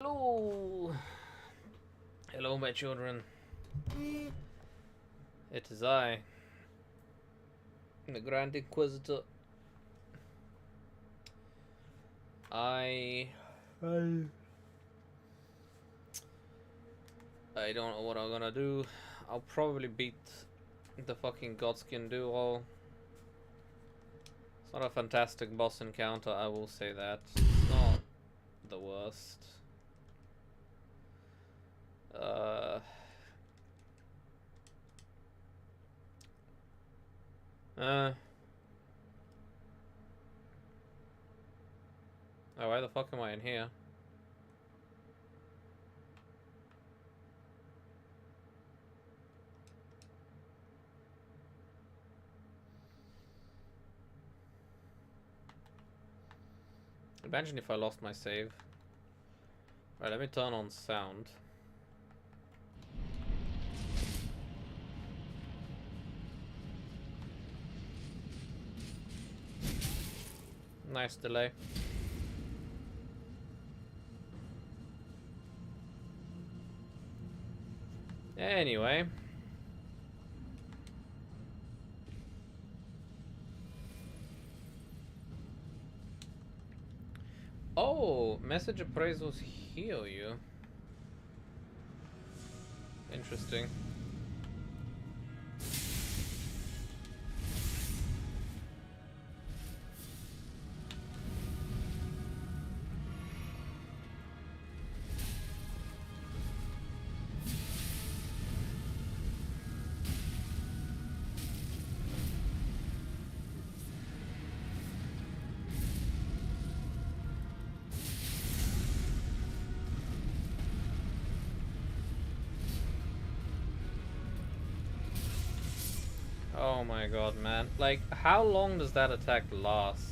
Hello! Hello, my children. It is I, the Grand Inquisitor. I don't know what I'm gonna do. I'll probably beat the fucking Godskin duo. It's not a fantastic boss encounter, I will say that. It's not the worst. Oh, why the fuck am I in here? Imagine if I lost my save. Right, let me turn on sound. Nice delay. Anyway. Oh, message appraisals heal you. Interesting. Oh my god, man. Like, how long does that attack last?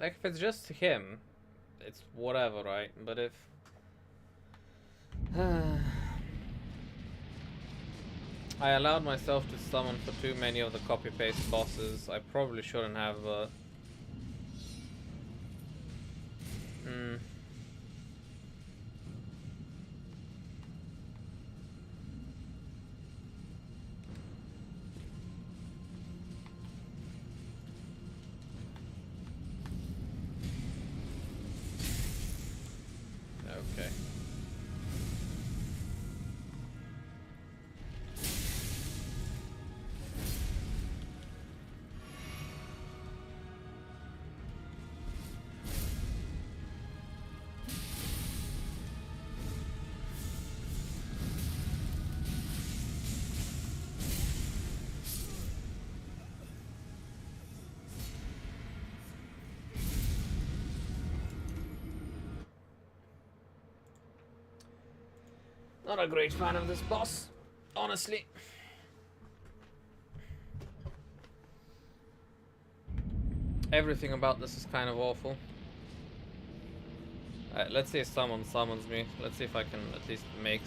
Like, if it's just him, it's whatever, right? But if... I allowed myself to summon for too many of the copy-paste bosses. I probably shouldn't have, Okay. Not a great fan of this boss, honestly. Everything about this is kind of awful. Alright, let's see if someone summons me. Let's see if I can at least make...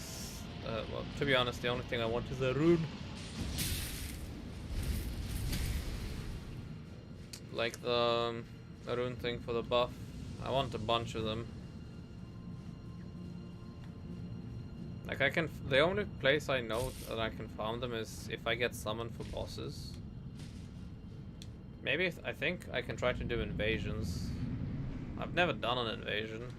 well, to be honest, the only thing I want is a rune. Like the rune thing for the buff. I want a bunch of them. Like, I can... The only place I know that I can farm them is if I get summoned for bosses. Maybe, I think I can try to do invasions. I've never done an invasion.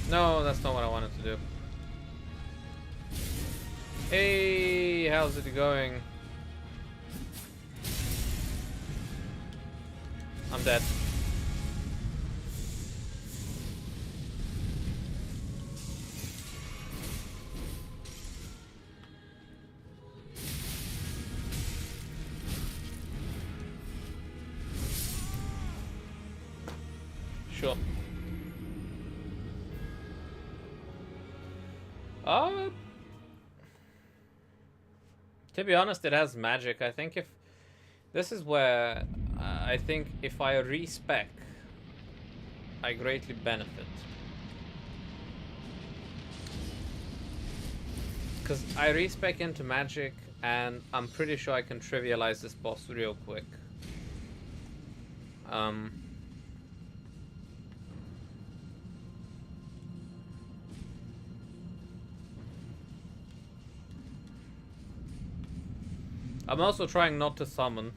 No, that's not what I wanted to do. Hey, how's it going? I'm dead. sure. Uh, to be honest, it has magic. I think if... This is where I think if I respec, I greatly benefit. Because I respec into magic, and I'm pretty sure I can trivialize this boss real quick. I'm also trying not to summon.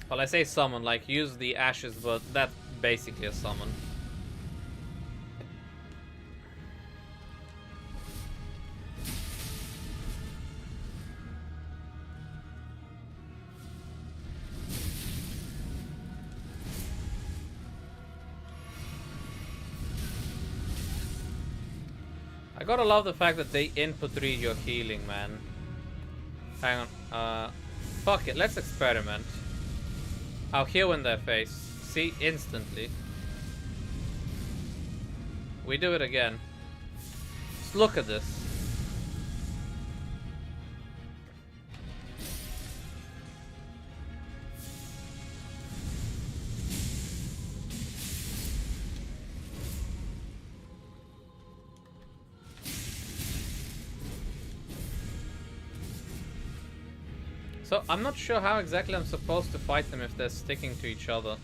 Well, I say summon, like use the ashes, but that's basically a summon. I gotta love the fact that they input read your healing, man. Hang on. Fuck it, let's experiment. I'll heal in their face. See, instantly. We do it again. Just look at this. So, I'm not sure how exactly I'm supposed to fight them if they're sticking to each other.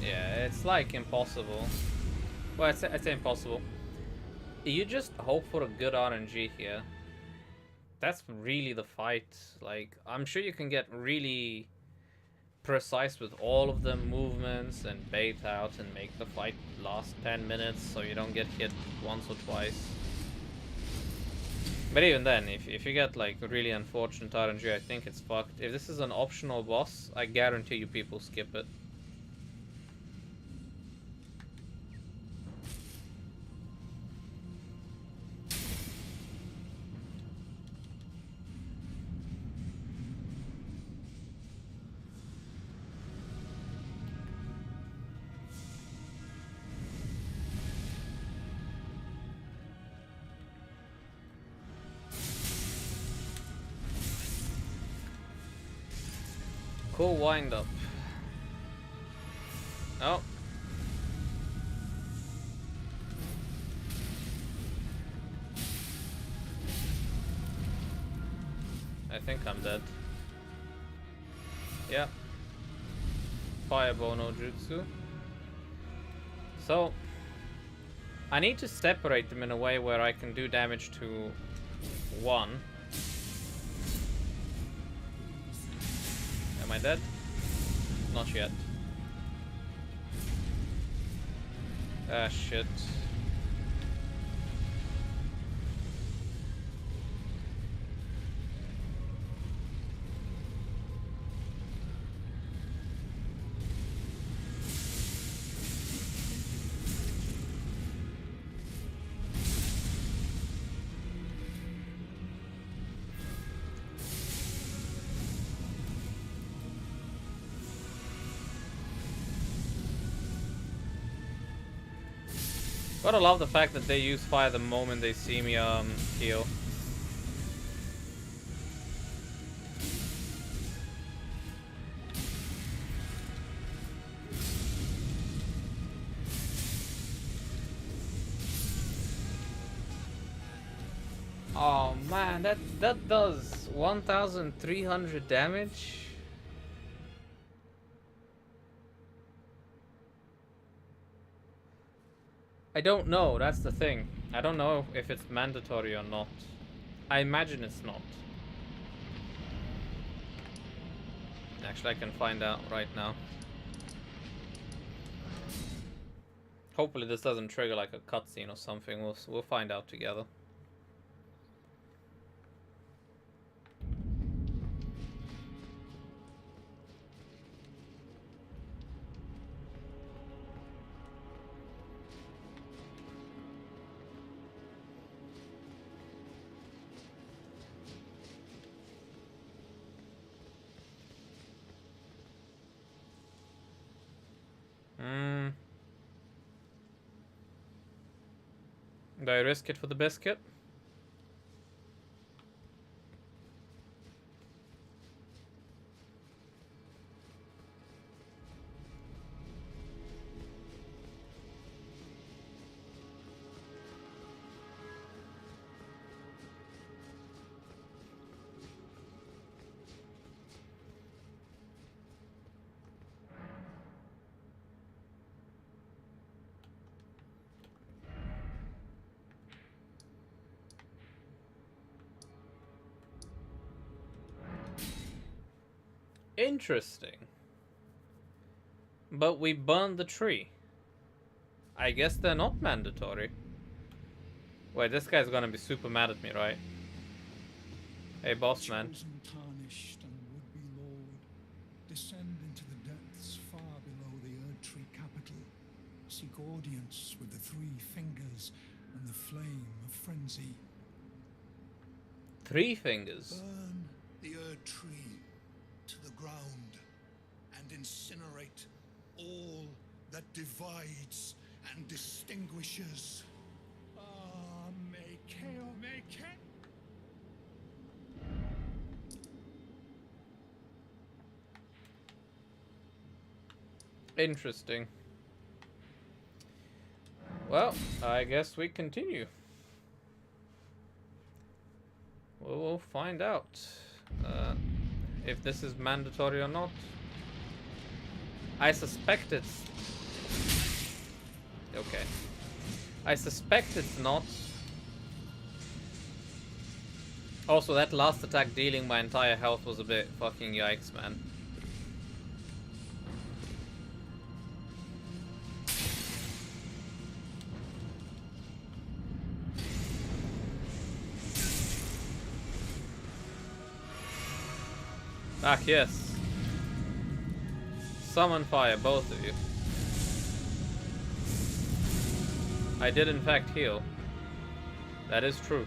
Yeah, it's like impossible. Well, I'd say impossible. You just hope for a good RNG here. That's really the fight. Like, I'm sure you can get really precise with all of the movements and bait out and make the fight last 10 minutes so you don't get hit once or twice. But even then, if you get like really unfortunate RNG, I think it's fucked. If this is an optional boss, I guarantee you people skip it. Cool wind up. Oh. I think I'm dead. Yeah. Fireball no jutsu. So, I need to separate them in a way where I can do damage to one. Am I dead? Not yet. Ah, shit. Gotta love the fact that they use fire the moment they see me heal. Oh man, that does 1,300 damage. I don't know, that's the thing. I don't know if it's mandatory or not. I imagine it's not. Actually, I can find out right now. Hopefully this doesn't trigger like a cutscene or something. We'll find out together. Do I risk it for the biscuit? Interesting. But we burned the tree. I guess they're not mandatory. Wait, this guy's gonna be super mad at me, right? Hey, boss man. Chosen, tarnished, and would-be lord, descend into the depths far below the Erdtree capital. Seek audience with the three fingers and the flame of frenzy. 3 fingers. Burn the Erdtree to the ground and incinerate all that divides and distinguishes. Make it. Interesting. Well, I guess we continue. We'll find out if this is mandatory or not. I suspect it's... Okay. I suspect it's not. Also, that last attack dealing my entire health was a bit fucking yikes, man. Ah, yes. Summon fire, both of you. I did in fact heal. That is true.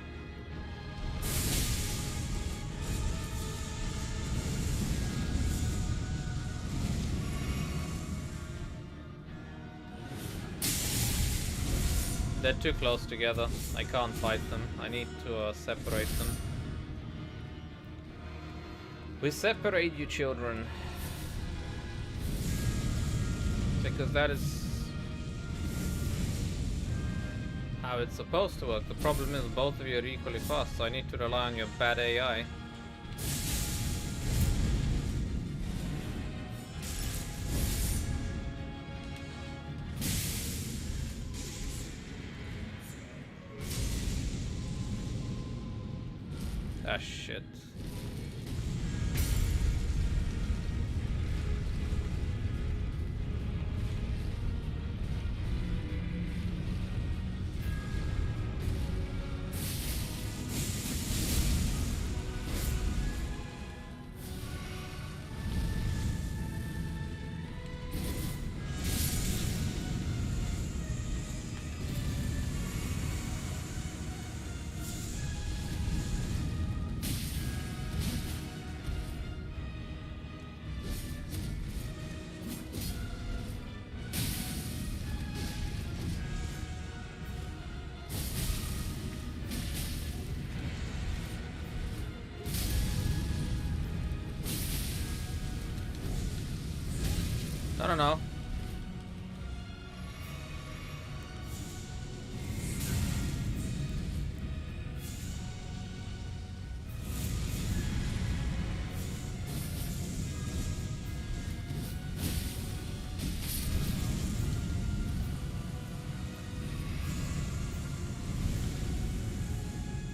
They're too close together. I can't fight them. I need to separate them. We separate you, children. Because that is how it's supposed to work. The problem is both of you are equally fast, so I need to rely on your bad AI. Ah, shit. I don't know.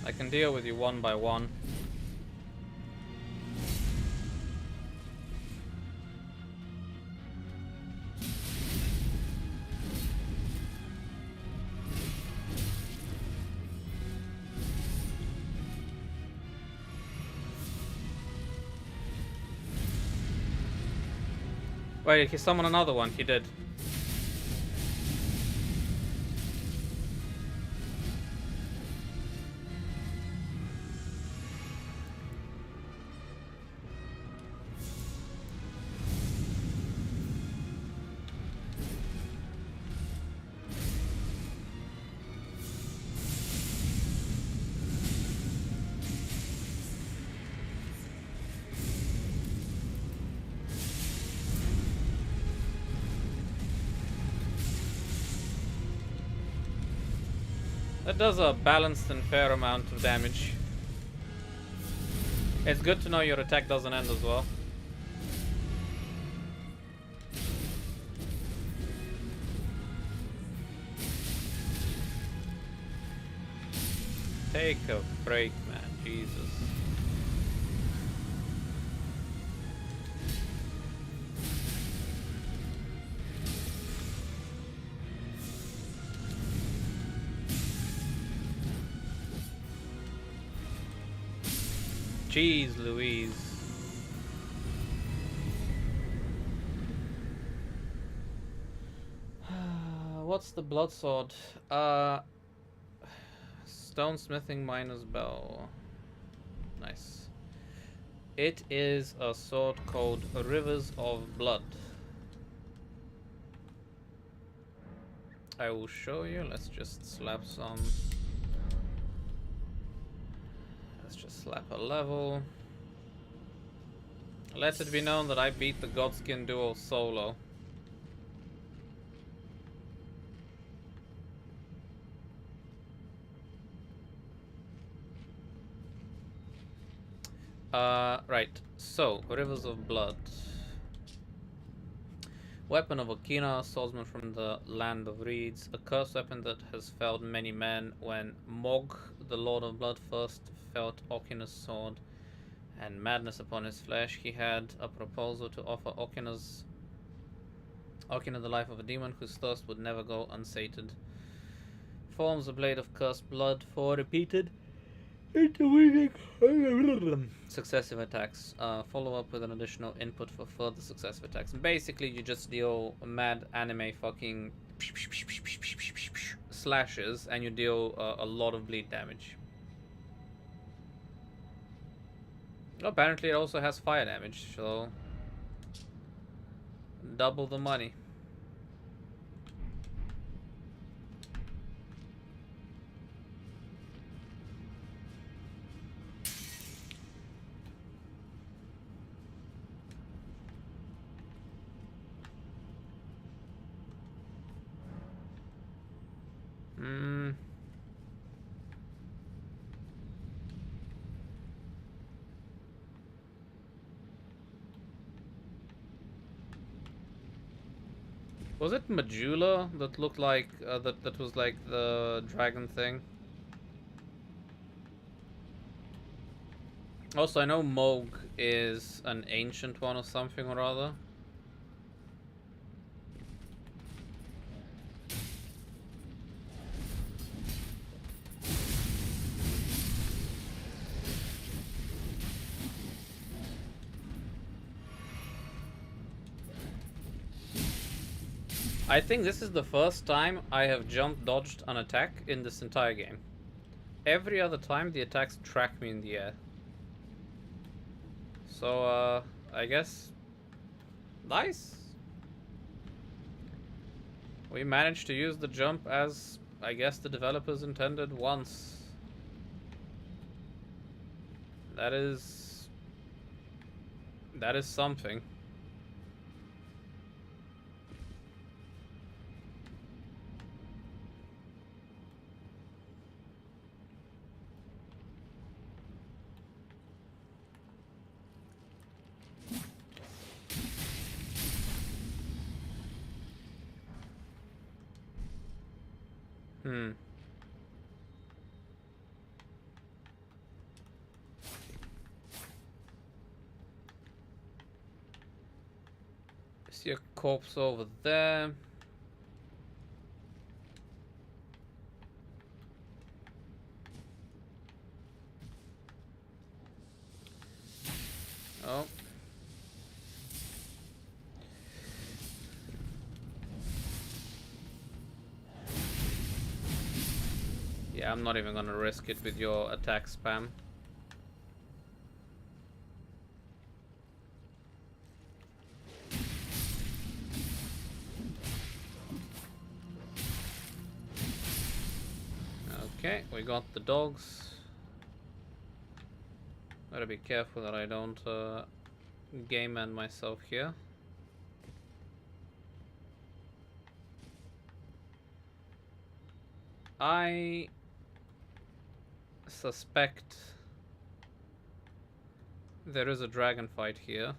I can deal with you one by one. Wait, he summoned another one. He did. That does a balanced and fair amount of damage. It's good to know your attack doesn't end as well. Take a break, man. Jesus. Jeez Louise. What's the blood sword? Stonesmithing minus bow. Nice. It is a sword called Rivers of Blood. I will show you. Let's just slap some. Let's just slap a level. Let it be known that I beat the Godskin duo solo. Right. So, Rivers of Blood. Weapon of Okina, swordsman from the land of reeds. A cursed weapon that has felled many men. When Mog, the Lord of Blood, first felt Okina's sword and madness upon his flesh, he had a proposal to offer Okina the life of a demon whose thirst would never go unsated. Forms a blade of cursed blood for repeated interweaving successive attacks. Follow up with an additional input for further successive attacks. Basically, you just deal mad anime fucking slashes and you deal a lot of bleed damage. Apparently, it also has fire damage, so double the money. Was it Majula that looked like that was like the dragon thing? Also, I know Moog is an ancient one or something or other. I think this is the first time I have jump dodged an attack in this entire game. Every other time the attacks track me in the air. So, I guess... Nice! We managed to use the jump as, I guess, the developers intended once. That is something. See a corpse over there. Oh. Yeah, I'm not even gonna risk it with your attack spam. Okay, we got the dogs. Gotta be careful that I don't game end myself here. I suspect there is a dragon fight here.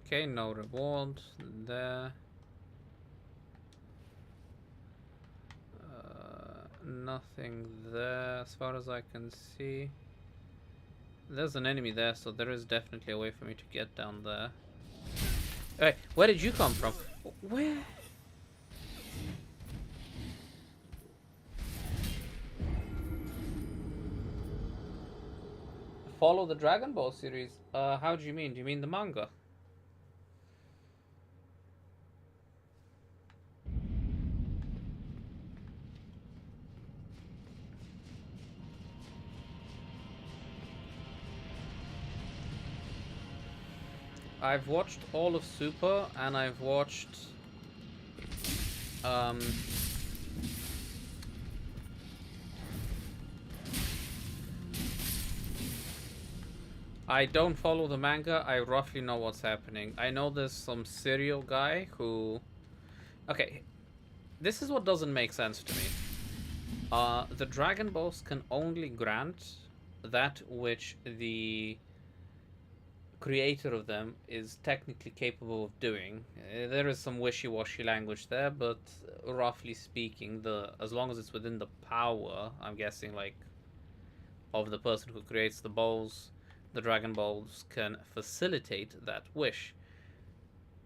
Okay, no reward there. Nothing there as far as I can see. There's an enemy there, so there is definitely a way for me to get down there. Hey, where did you come from? Where? Follow the Dragon Ball series. How do you mean? Do you mean the manga? I've watched all of Super, and I've watched I don't follow the manga. I roughly know what's happening. I know there's some serial guy who... Okay, this is what doesn't make sense to me. The Dragon Balls can only grant that which the creator of them is technically capable of doing. There is some wishy-washy language there, but roughly speaking, as long as it's within the power, I'm guessing, like, of the person who creates the balls, the Dragon Balls can facilitate that wish.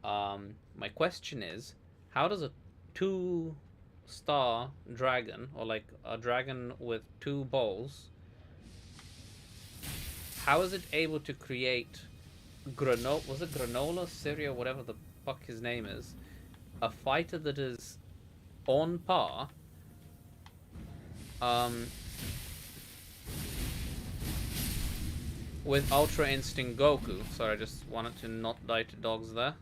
My question is, how does a 2-star dragon, or like a dragon with 2 balls, how is it able to create granola, cereal, whatever the fuck his name is, a fighter that is on par, with Ultra Instinct Goku? Sorry, I just wanted to not die to dogs there.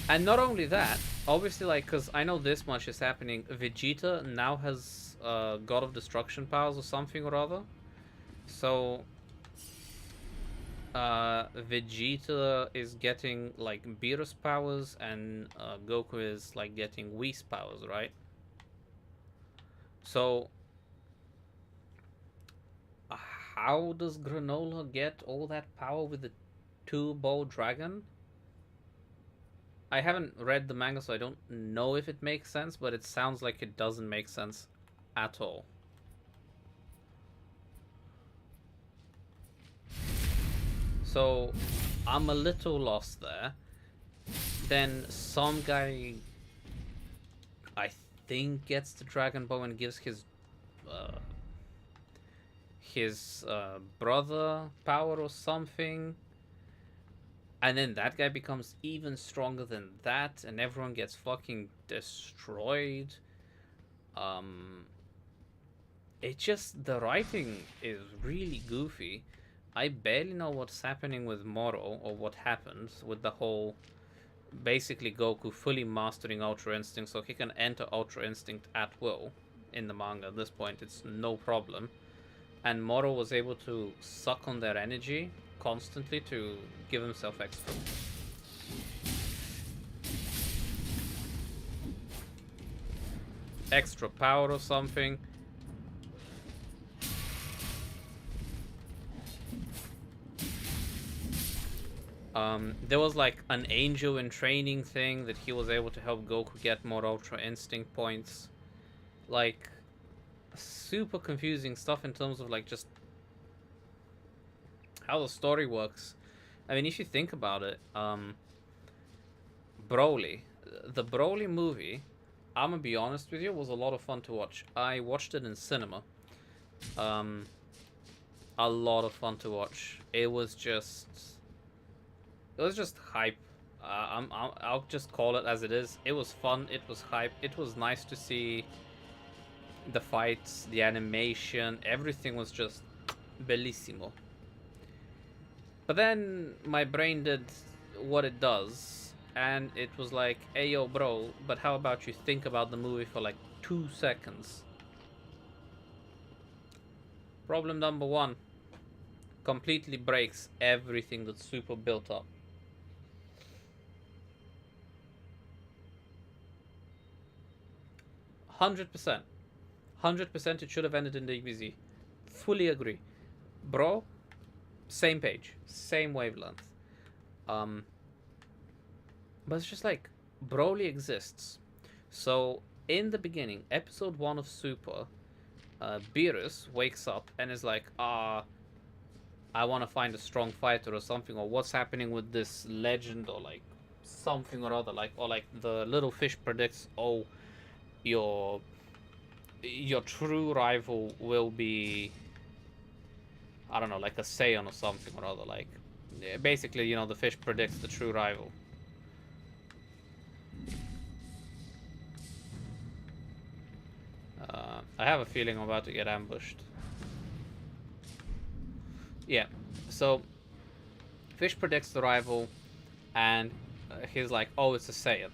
And not only that, obviously, like, because I know this much is happening, Vegeta now has God of Destruction powers or something or other. So Vegeta is getting like Beerus powers, and Goku is like getting Whis powers, right? So how does Granola get all that power with the 2-ball dragon? I haven't read the manga, so I don't know if it makes sense, but it sounds like it doesn't make sense at all. So I'm a little lost there. Then some guy, I think, gets the Dragon Ball and gives his brother power or something, and then that guy becomes even stronger than that, and everyone gets fucking destroyed. It just, the writing is really goofy. I barely know what's happening with Moro, or what happens with the whole, basically Goku fully mastering Ultra Instinct, so he can enter Ultra Instinct at will in the manga. At this point, it's no problem. And Moro was able to suck on their energy constantly to give himself extra power or something. There was like an angel in training thing that he was able to help Goku get more Ultra Instinct points. Like, super confusing stuff in terms of like just how the story works. I mean, if you think about it, Broly, the Broly movie, I'm gonna be honest with you, was a lot of fun to watch. I watched it in cinema. A lot of fun to watch. It was just hype. I'll just call it as it is. It was fun. It was hype. It was nice to see the fights, the animation, everything was just bellissimo. But then my brain did what it does, and it was like, hey yo bro, but how about you think about the movie for like 2 seconds? Problem number 1. completely breaks everything that Super built up. 100%. 100% it should have ended in the DBZ. Fully agree. Bro, same page, same wavelength. Um, but it's just like, Broly exists. So, in the beginning, episode 1 of Super, Beerus wakes up and is like, I want to find a strong fighter or something, or what's happening with this legend, or like something or other, like, or like the little fish predicts, oh, your your true rival will be, I don't know, like a Saiyan or something or other, like basically, you know, the fish predicts the true rival. I have a feeling I'm about to get ambushed. Yeah, so fish predicts the rival, and he's like, oh, it's a Saiyan.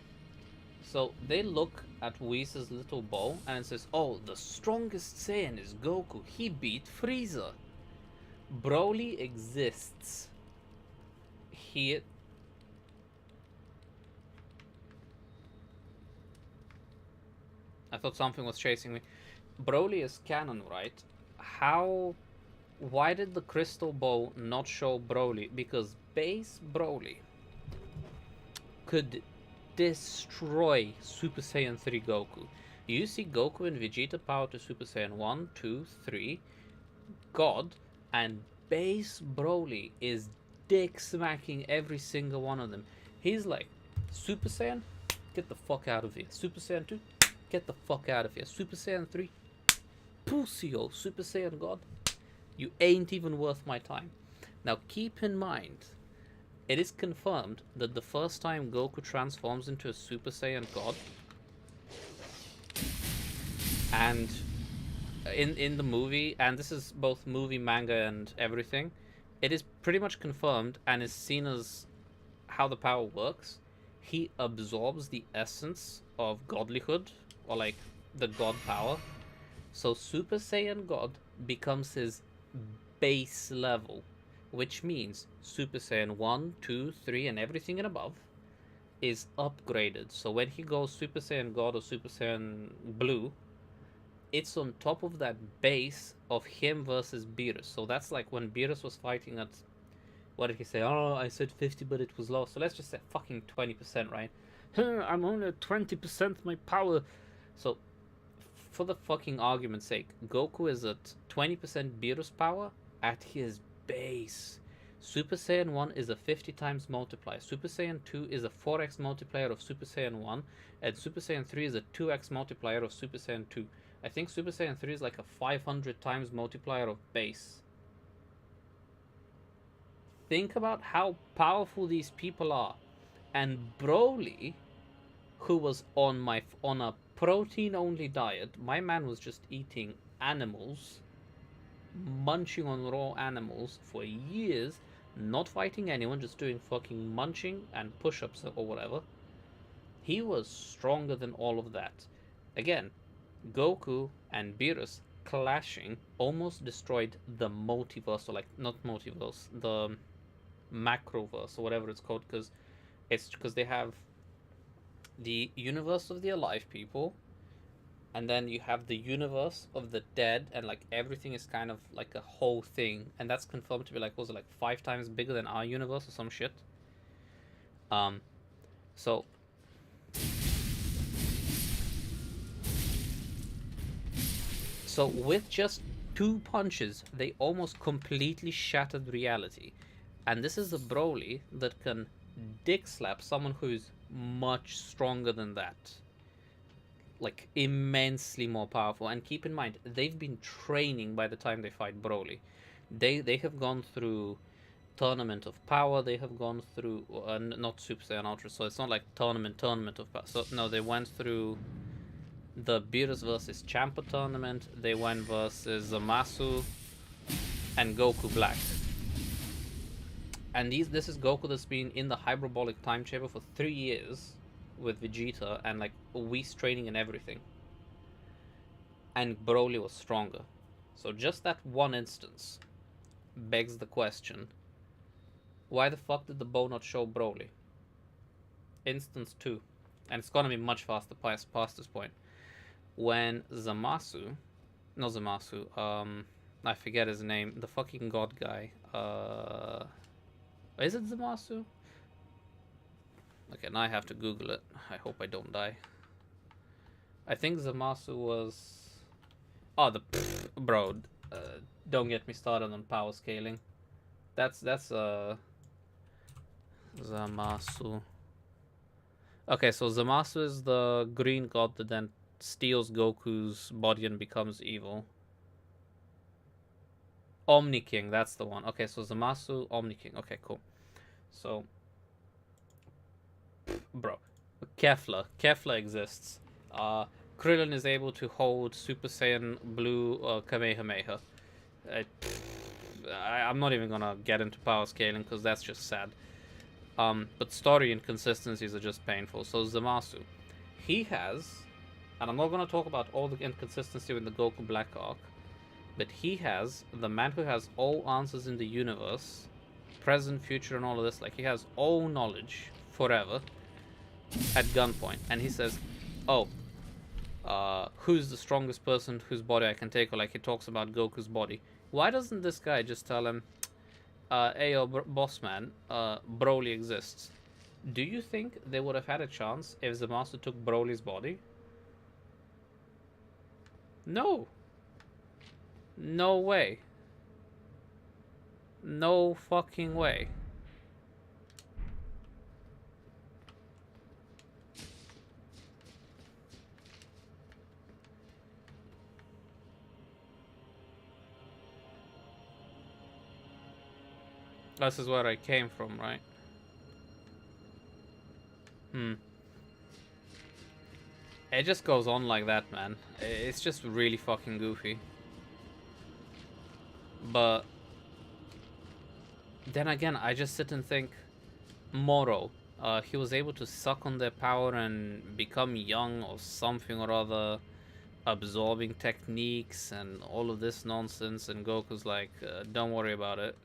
So they look at Whis' little bow and it says, oh, the strongest Saiyan is Goku. He beat Frieza. Broly exists. He... I thought something was chasing me. Broly is canon, right? How... Why did the crystal bow not show Broly? Because base Broly could destroy Super Saiyan 3 Goku. You see Goku and Vegeta power to Super Saiyan 1, 2, 3, God, and base Broly is dick smacking every single one of them. He's like, Super Saiyan, get the fuck out of here. Super Saiyan 2, get the fuck out of here. Super Saiyan 3, Pusio. Super Saiyan God, you ain't even worth my time. Now keep in mind, it is confirmed that the first time Goku transforms into a Super Saiyan God, and in the movie, and this is both movie, manga, and everything, it is pretty much confirmed and is seen as how the power works. He absorbs the essence of godlyhood, or like the god power. So Super Saiyan God becomes his base level, which means Super Saiyan 1, 2, 3, and everything and above is upgraded. So when he goes Super Saiyan God or Super Saiyan Blue, it's on top of that base of him versus Beerus. So that's like when Beerus was fighting at, what did he say? Oh, I said 50, but it was low. So let's just say fucking 20%, right? I'm only at 20% my power. So for the fucking argument's sake, Goku is at 20% Beerus power at his base. Super Saiyan 1 is a 50 times multiplier. Super Saiyan 2 is a 4x multiplier of Super Saiyan 1. And Super Saiyan 3 is a 2x multiplier of Super Saiyan 2. I think Super Saiyan 3 is like a 500 times multiplier of base. Think about how powerful these people are. And Broly, who was on a protein only diet, my man was just eating animals, munching on raw animals for years, not fighting anyone, just doing fucking munching and push-ups or whatever. He was stronger than all of that. Again, Goku and Beerus clashing almost destroyed the multiverse, or like, not multiverse, the macroverse or whatever it's called, because they have the universe of the alive people, and then you have the universe of the dead, and like everything is kind of like a whole thing, and that's confirmed to be like, was it like 5 times bigger than our universe or some shit. So with just 2 punches, they almost completely shattered reality. And this is a Broly that can dick slap someone who's much stronger than that. Like, immensely more powerful. And keep in mind, they've been training by the time they fight Broly. They have gone through Tournament of Power. They have gone through not Super Saiyan Ultra, so it's not like tournament of power. So no, they went through the Beerus versus Champa tournament. They went versus Zamasu and Goku Black. And this is Goku that's been in the hyperbolic time chamber for 3 years with Vegeta, and like Whis training and everything. And Broly was stronger. So just that one instance begs the question: why the fuck did the bow not show Broly? Instance 2. And it's gonna be much faster past this point. When Zamasu, not Zamasu, I forget his name, the fucking god guy. Is it Zamasu? Okay, now I have to Google it. I hope I don't die. I think Zamasu was... Oh, bro, don't get me started on power scaling. That's Zamasu. Okay, so Zamasu is the green god that then steals Goku's body and becomes evil. Omni King, that's the one. Okay, so Zamasu, Omni King. Okay, cool. So, bro, Kefla exists. Krillin is able to hold Super Saiyan Blue Kamehameha. I'm not even gonna get into power scaling because that's just sad. But story inconsistencies are just painful. So Zamasu, he has, and I'm not gonna talk about all the inconsistency in the Goku Black arc, but he has the man who has all answers in the universe, present, future, and all of this. Like, he has all knowledge forever at gunpoint, and he says, "Oh, who's the strongest person whose body I can take?" Or like he talks about Goku's body. Why doesn't this guy just tell him, "Ayo, boss man, Broly exists"? Do you think they would have had a chance if Zamasu took Broly's body? No. No way. No fucking way. This is where I came from, right? It just goes on like that, man. It's just really fucking goofy. But then again, I just sit and think, Moro, he was able to suck on their power and become young or something or other, absorbing techniques and all of this nonsense, and Goku's like, don't worry about it.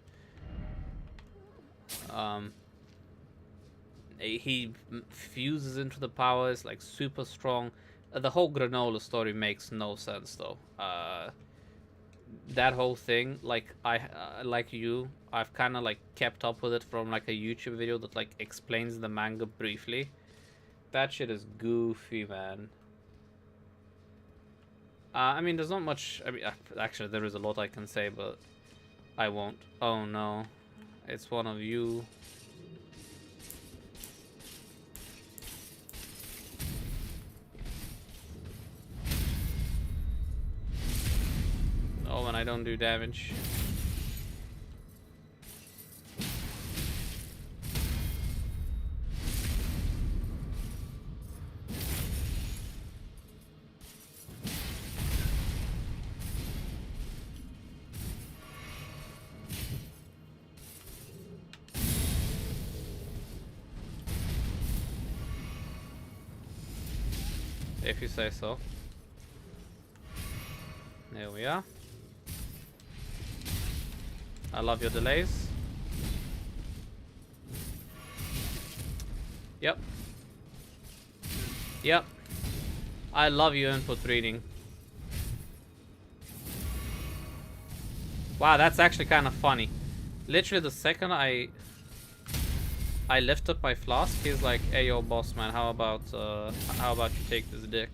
He fuses into the powers, like super strong. The whole granola story makes no sense though. That whole thing, like like you, I've kind of like kept up with it from like a YouTube video that like explains the manga briefly. That shit is goofy, man. I mean, there's not much. I mean, actually, there is a lot I can say, but I won't. Oh no, it's one of you. Oh, and I don't do damage. If you say so. There we are. I love your delays. Yep. Yep. I love your input reading. Wow, that's actually kind of funny. Literally the second I lift up my flask, he's like, "Hey, yo, boss man, how about you take this dick?"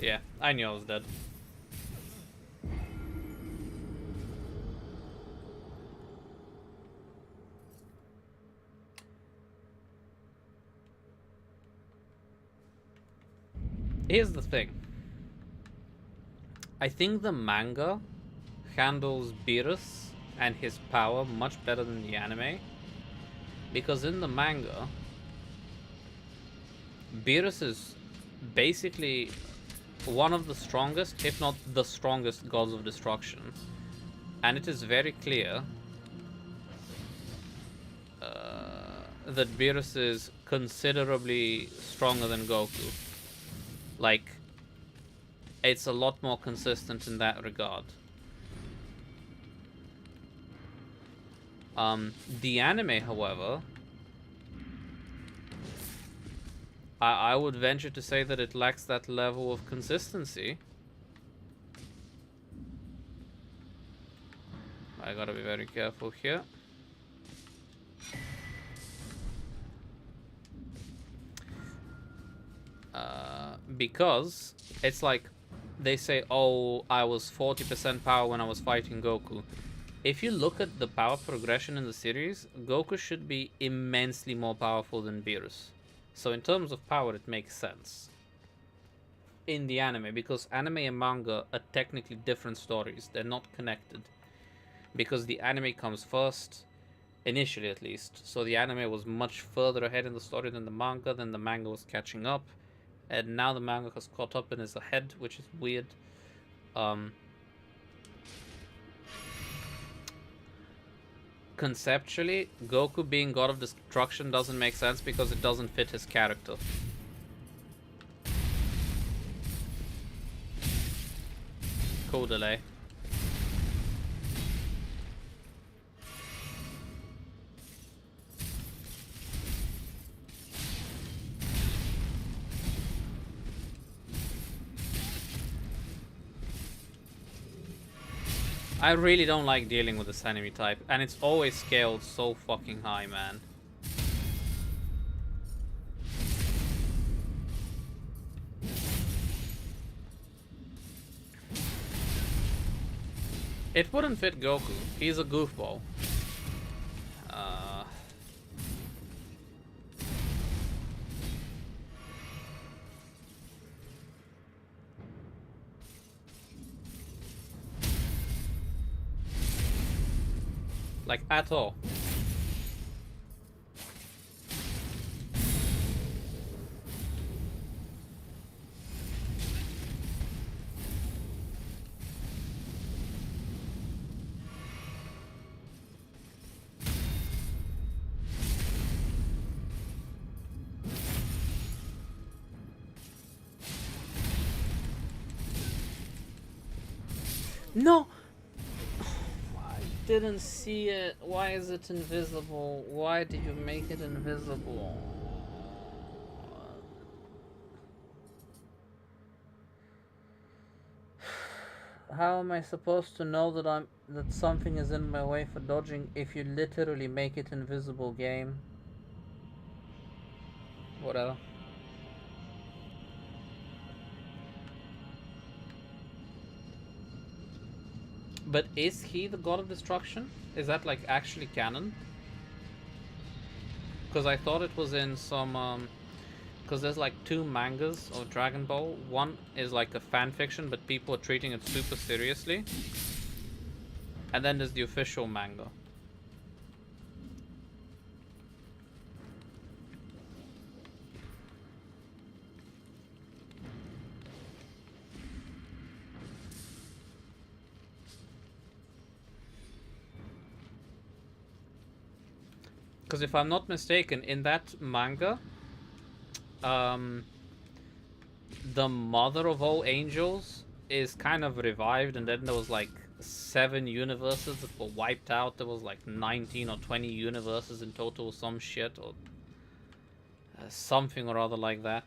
Yeah, I knew I was dead. Here's the thing. I think the manga handles Beerus and his power much better than the anime. Because in the manga, Beerus is basically one of the strongest, if not the strongest, gods of destruction. And it is very clear that Beerus is considerably stronger than Goku. Like, it's a lot more consistent in that regard. The anime, however, I would venture to say that it lacks that level of consistency. I gotta be very careful here. Because it's like they say, oh, I was 40% power when I was fighting Goku. If you look at the power progression in the series, Goku should be immensely more powerful than Beerus. So in terms of power, it makes sense in the anime, because anime and manga are technically different stories. They're not connected, because the anime comes first, initially at least. So the anime was much further ahead in the story than the manga. Then the manga was catching up, and now the manga has caught up and is ahead, which is weird. Conceptually, Goku being God of Destruction doesn't make sense because it doesn't fit his character. Cool delay. I really don't like dealing with this enemy type, and it's always scaled so fucking high, man. It wouldn't fit Goku. He's a goofball. Like, at all. No! I didn't see it. Why is it invisible? Why did you make it invisible? How am I supposed to know that something is in my way for dodging if you literally make it invisible, game? Whatever. But is he the God of Destruction? Is that like actually canon? Because I thought it was in some because there's like 2 mangas of Dragon Ball. One is like a fan fiction, but people are treating it super seriously. And then there's the official manga. Because if I'm not mistaken, in that manga, the mother of all angels is kind of revived, and then there was like 7 universes that were wiped out. There was like 19 or 20 universes in total, some shit, or something or other like that.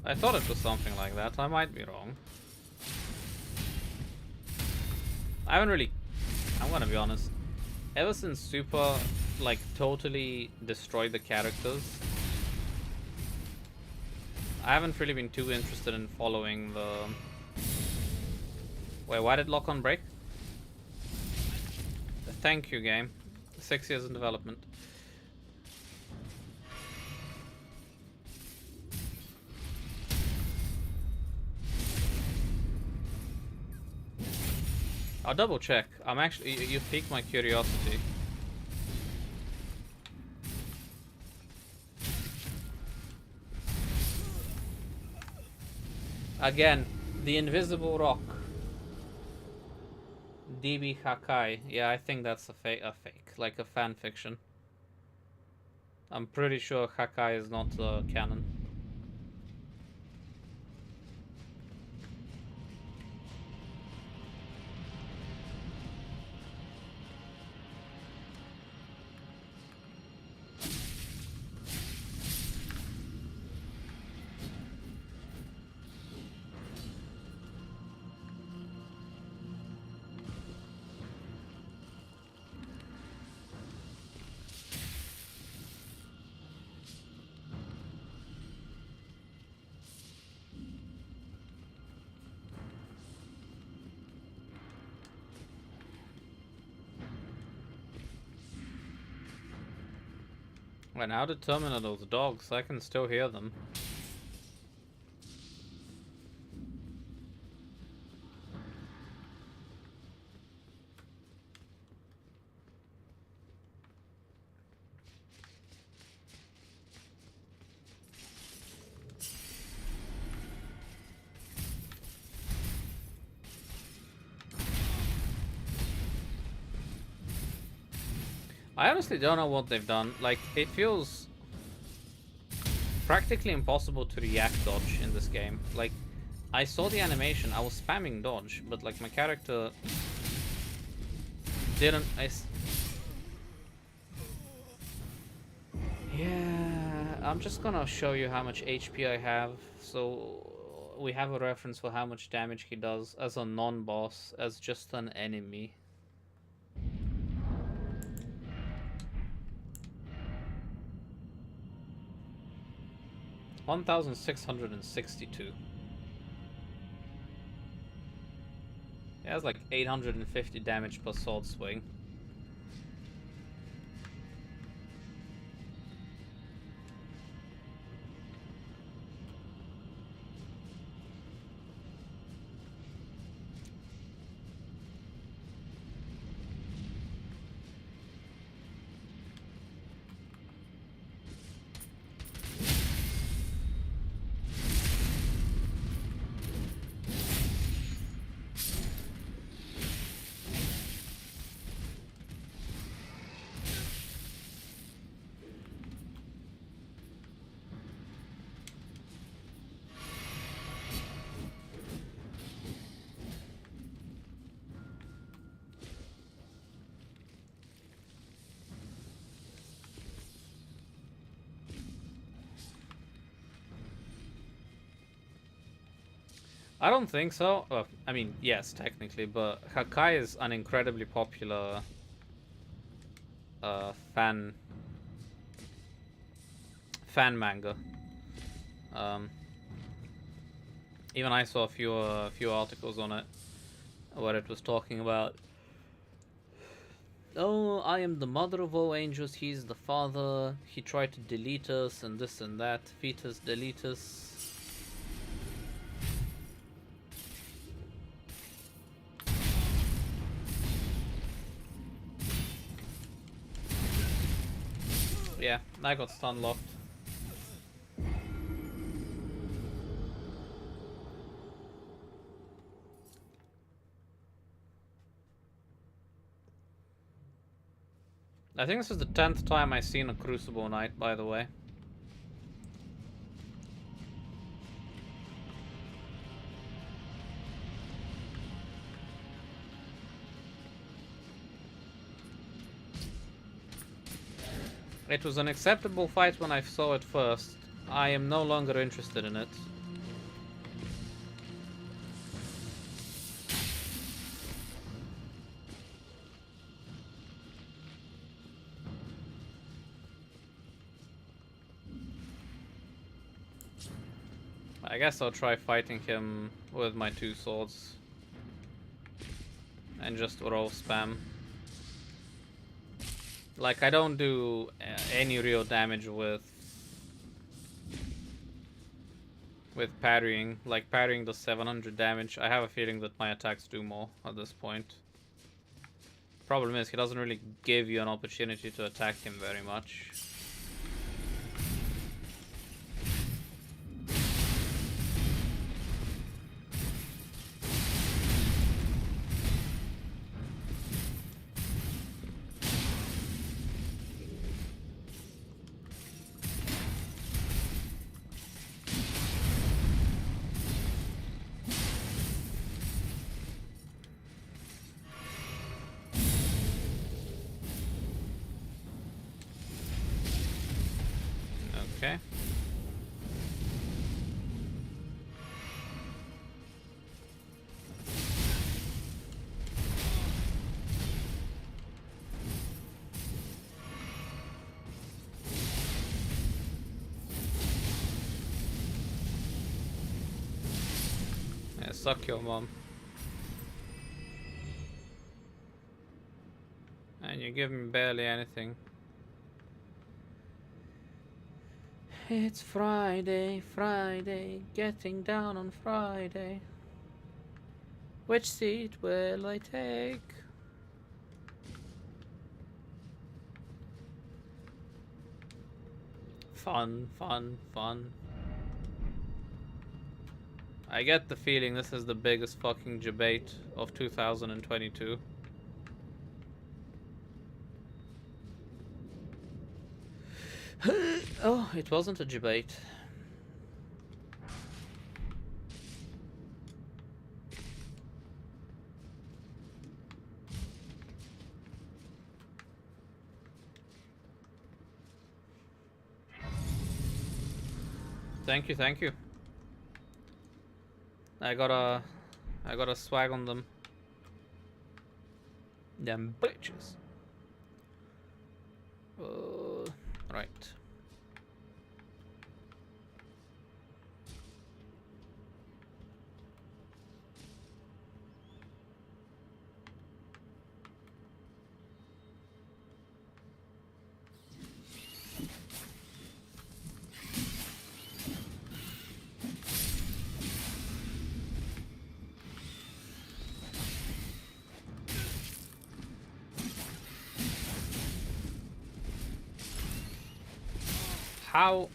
I thought it was something like that. I might be wrong. I haven't really... I'm gonna be honest. Ever since Super, like, totally destroyed the characters, I haven't really been too interested in following the... Wait, why did Lock-On break? Thank you, game. 6 years in development. I'll double check. I'm actually you piqued my curiosity. Again, the invisible rock. DB Hakai. Yeah, I think that's a fake, like a fan fiction. I'm pretty sure Hakai is not canon. Right, how determined are those dogs? I can still hear them. I honestly don't know what they've done. Like, it feels practically impossible to react dodge in this game. Like, I saw the animation, I was spamming dodge, but like my character didn't. Yeah, I'm just gonna show you how much HP I have, so we have a reference for how much damage he does as a non-boss, as just an enemy. $1,662. He has like 850 damage per sword swing. I don't think so. I mean, yes, technically, but Hakai is an incredibly popular fan manga. Um, Even I saw a few articles on it where it was talking about, oh, I am the mother of all angels. He's the father. He tried to delete us and this and that. Fetus, delete us. Yeah, I got stun locked. I think this is the 10th time I've seen a Crucible Knight, by the way. It was an acceptable fight when I saw it first. I am no longer interested in it. I guess I'll try fighting him with my two swords. And just roll spam. Like, I don't do any real damage with parrying. Like, parrying does 700 damage. I have a feeling that my attacks do more at this point. Problem is, he doesn't really give you an opportunity to attack him very much. Okay. Yeah, suck your mom. And you give me barely anything. It's Friday, Friday, getting down on Friday. Which seat will I take? Fun, fun, fun. I get the feeling this is the biggest fucking debate of 2022. Oh, it wasn't a debate. Thank you, thank you. I got a swag on them. Them bitches. Right. How?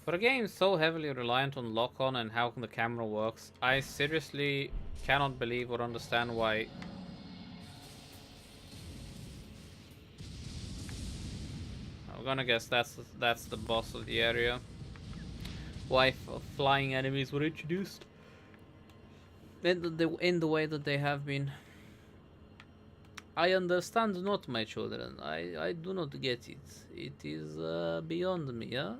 For a game so heavily reliant on lock-on and how the camera works, I seriously cannot believe or understand why. I'm gonna guess that's the boss of the area. Why flying enemies were introduced in the way that they have been. I understand not, my children. I do not get it. It is beyond me, yeah?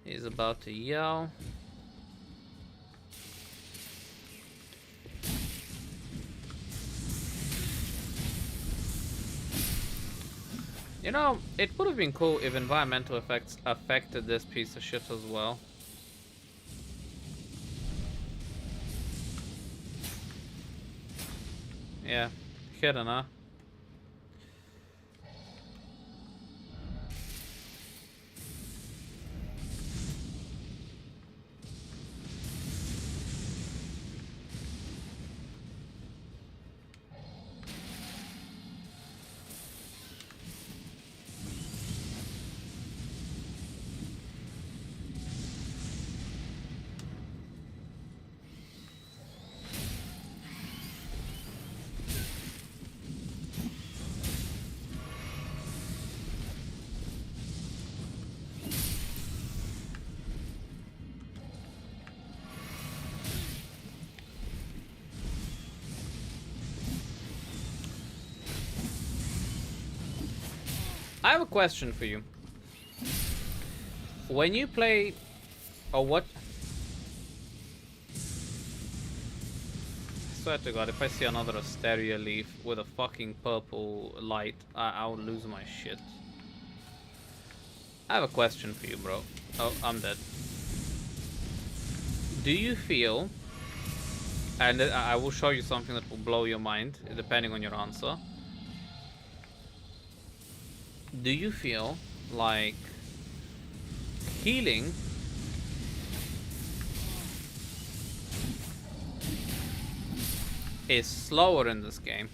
He's about to yell. You know, it would have been cool if environmental effects affected this piece of shit as well. Yeah, hidden, huh? I have a question for you. When you play, or what? I swear to God, if I see another Asteria leaf with a fucking purple light, I'll lose my shit. I have a question for you, bro. Oh, I'm dead. Do you feel, and I will show you something that will blow your mind, depending on your answer. do you feel like healing is slower in this game?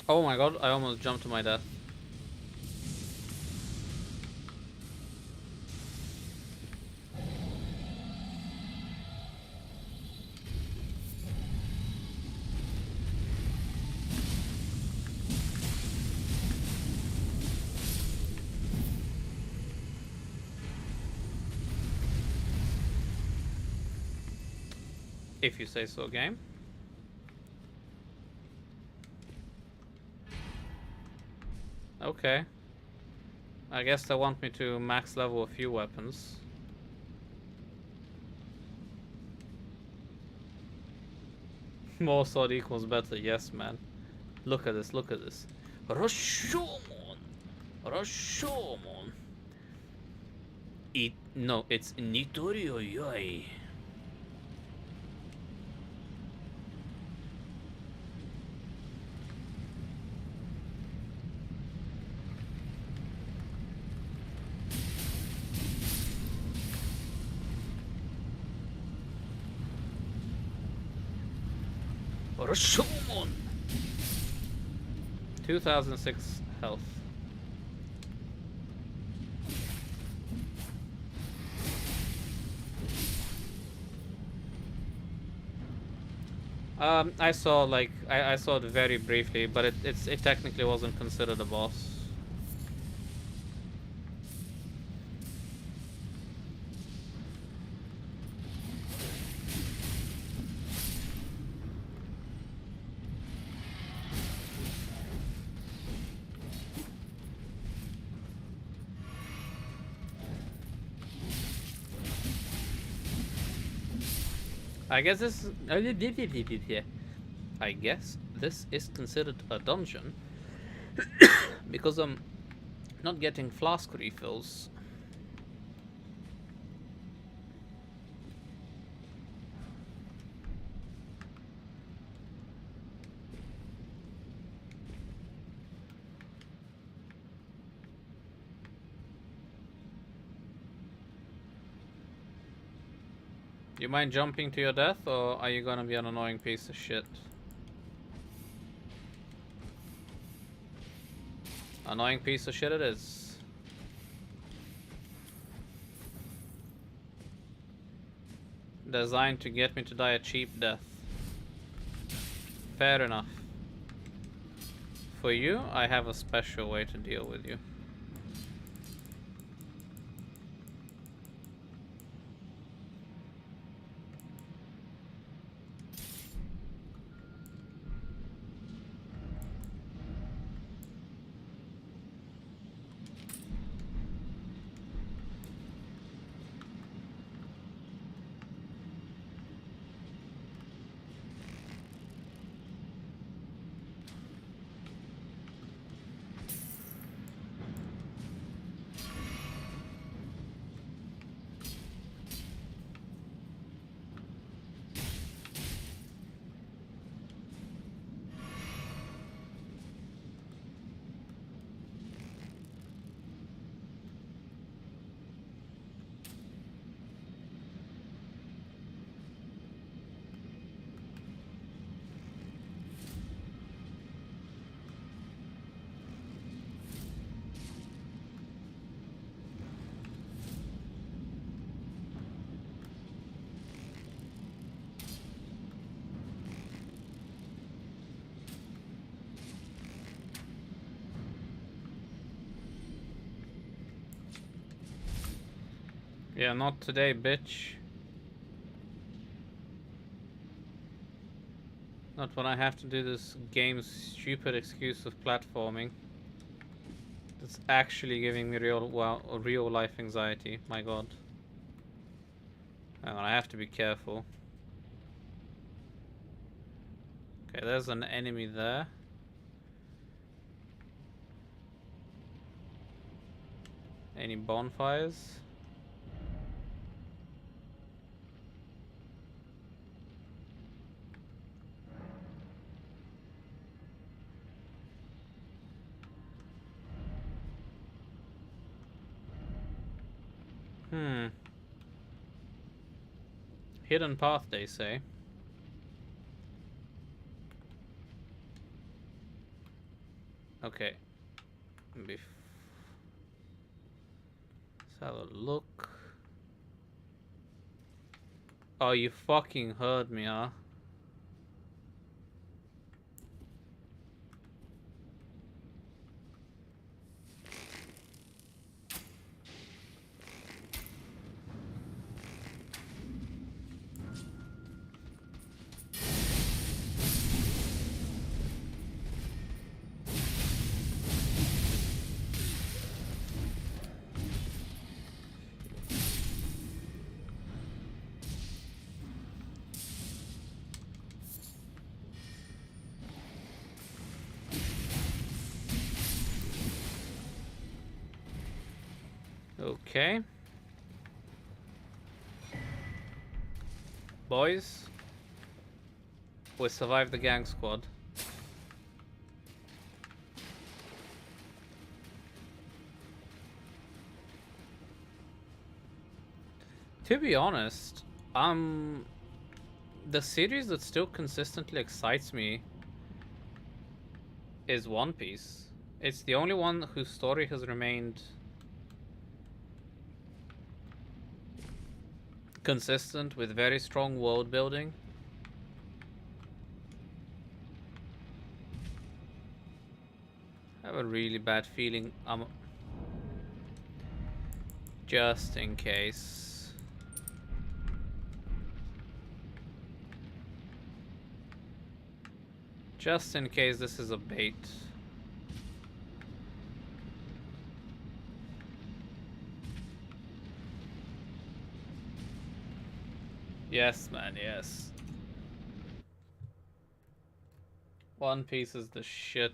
Oh my god, I almost jumped to my death. If you say so, game. Okay. I guess they want me to max level a few weapons. More sword equals better, yes man. Look at this, look at this. Rashomon! Rashomon! No, it's Nitorio Yoi. Rashomon! 2006 health. I saw like I saw it very briefly, but it technically wasn't considered a boss. I guess this I guess this is considered a dungeon because I'm not getting flask refills. You mind jumping to your death, or are you gonna be an annoying piece of shit? Annoying piece of shit it is. Designed to get me to die a cheap death. Fair enough. For you, I have a special way to deal with you. Yeah, not today, bitch. Not when I have to do this game's stupid excuse of platforming. It's actually giving me real life anxiety. My god. Hang on, I have to be careful. Okay, there's an enemy there. Any bonfires? Hidden path, they say. Okay. Let's have a look. Oh, you fucking heard me, huh? Okay. Boys, we survived the gang squad. To be honest, the series that still consistently excites me is One Piece. It's the only one whose story has remained consistent with very strong world building. I have a really bad feeling just in case. Just in case this is a bait. Yes, man, yes. One Piece is the shit.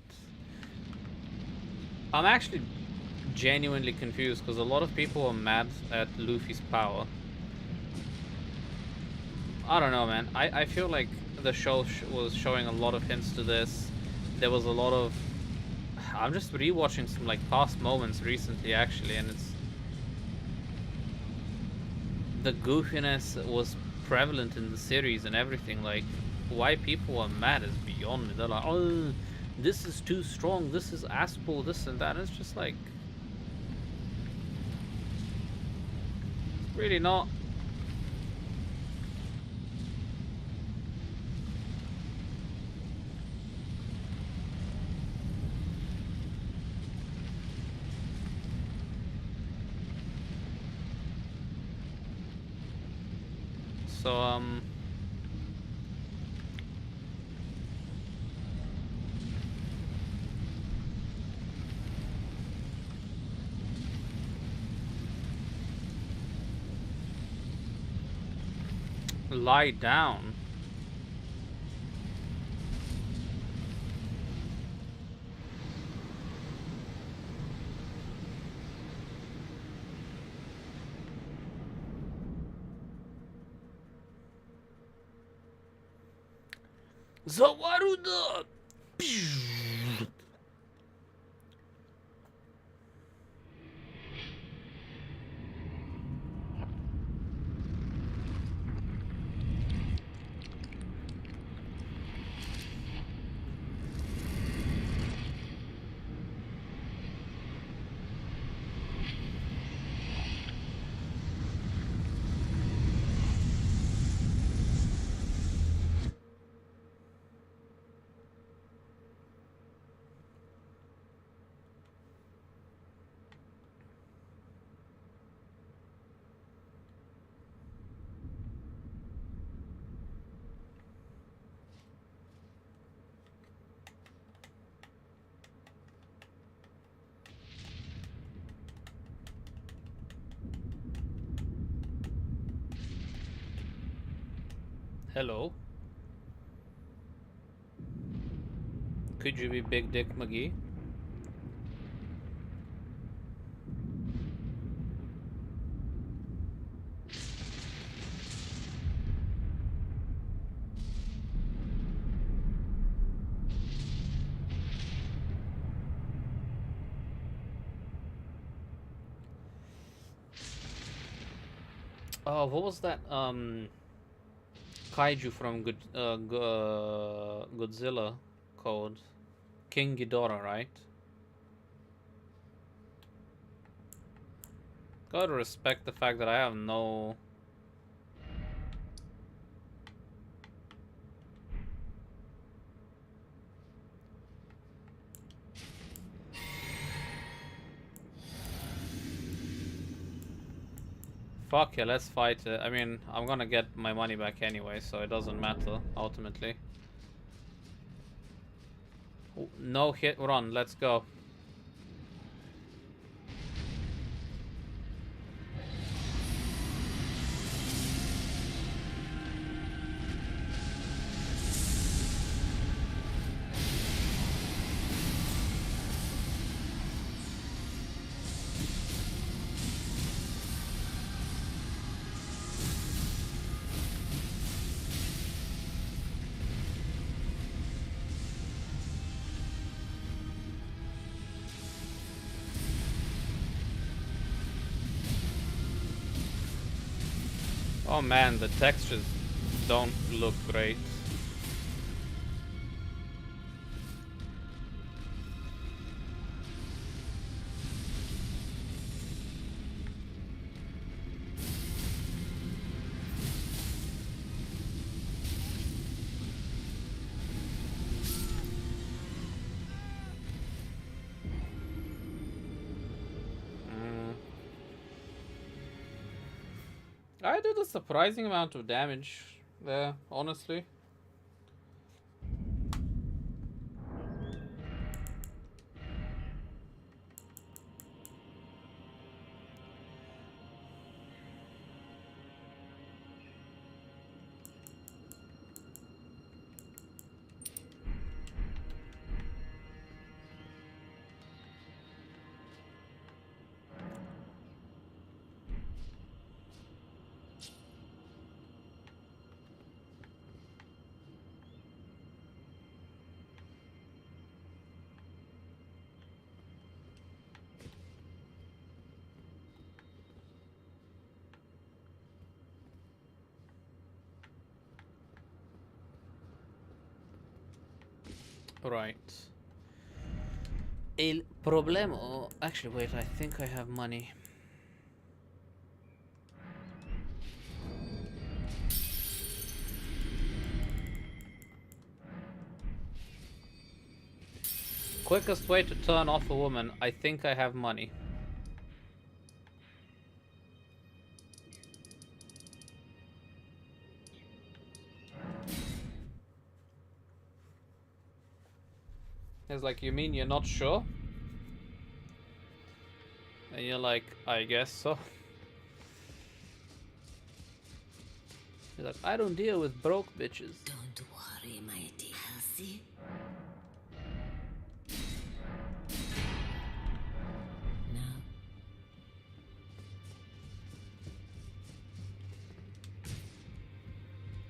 I'm actually genuinely confused because a lot of people are mad at Luffy's power. I don't know, man. I feel like the show was showing a lot of hints to this. There was a lot of... I'm just rewatching some like past moments recently, actually, and it's... The goofiness was prevalent in the series and everything. Like, why people are mad is beyond me. They're like, oh, this is too strong, this is Aspel, this and that. And it's just like... It's really not. So, lie down. Zawaruda! Hello. Could you be Big Dick McGee? Oh, what was that? Kaiju from Godzilla called King Ghidorah, right? Gotta respect the fact that I have no. Fuck yeah, let's fight it. I mean, I'm gonna get my money back anyway, so it doesn't matter, ultimately. No hit run, let's go. Oh man, the textures don't look great. I did a surprising amount of damage there, honestly. Right. El problema. Actually, wait, I think I have money. Quickest way to turn off a woman. I think I have money. It's like, you mean you're not sure? And you're like, I guess so. He's like, I don't deal with broke bitches. Don't worry, my dear. Elsie. Now.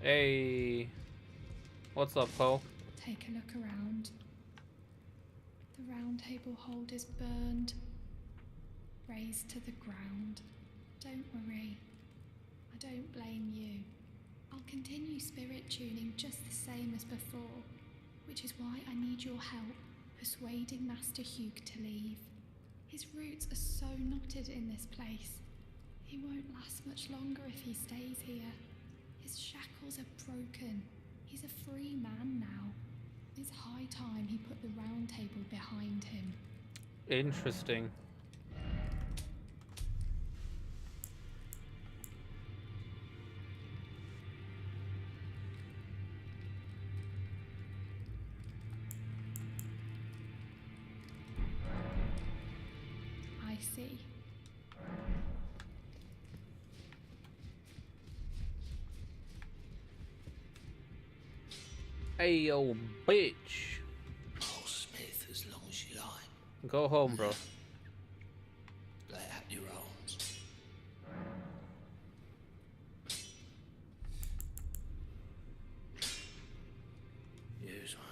Hey. What's up, Poe? Take a look around. The round table hold is burned, razed to the ground. Don't worry. I don't blame you. I'll continue spirit tuning just the same as before, which is why I need your help persuading Master Hugh to leave. His roots are so knotted in this place. He won't last much longer if he stays here. His shackles are broken. He's a free man now. It's high time he put the round table behind him. Interesting. I see. Hey yo, bitch. Oh, Smith, as long as you like. Go home, bro. Lay out your arms. Here's one.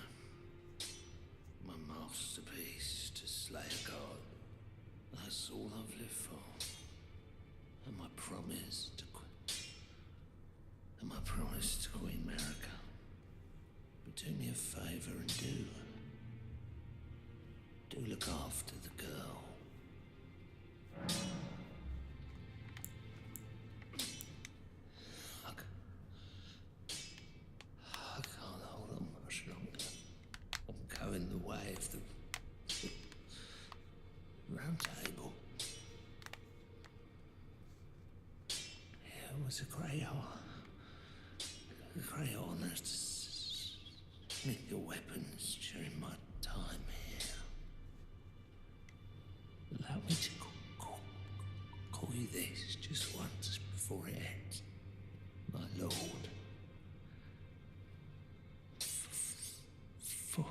My masterpiece to slay a god. That's all I've lived for. And my promise to Queen America. But do me a favor and do look after the girl. I can't hold on much longer. I'm going the way of the round table. It was a great honor to smith your weapons during my time here. Allow me to call you this just once before it ends, my lord. For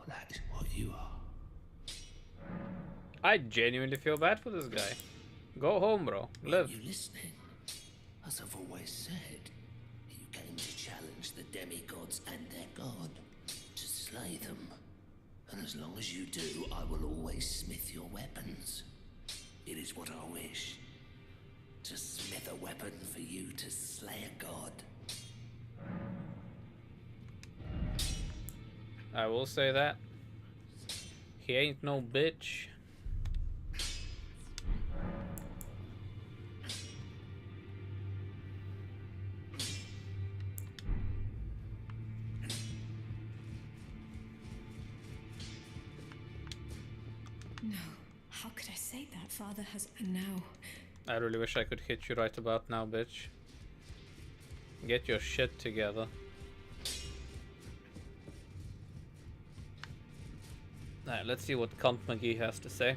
that is what you are. I genuinely feel bad for this guy. Go home, bro. Live. Are you listening? As I've always said, you came to challenge the demigods and their god, to slay them. And as long as you do, I will always smith your weapons. It is what I wish. To smith a weapon for you to slay a god. I will say that. He ain't no bitch. No. How could I say that? Father has... And now... I really wish I could hit you right about now, bitch. Get your shit together. Alright, let's see what Cunt McGee has to say.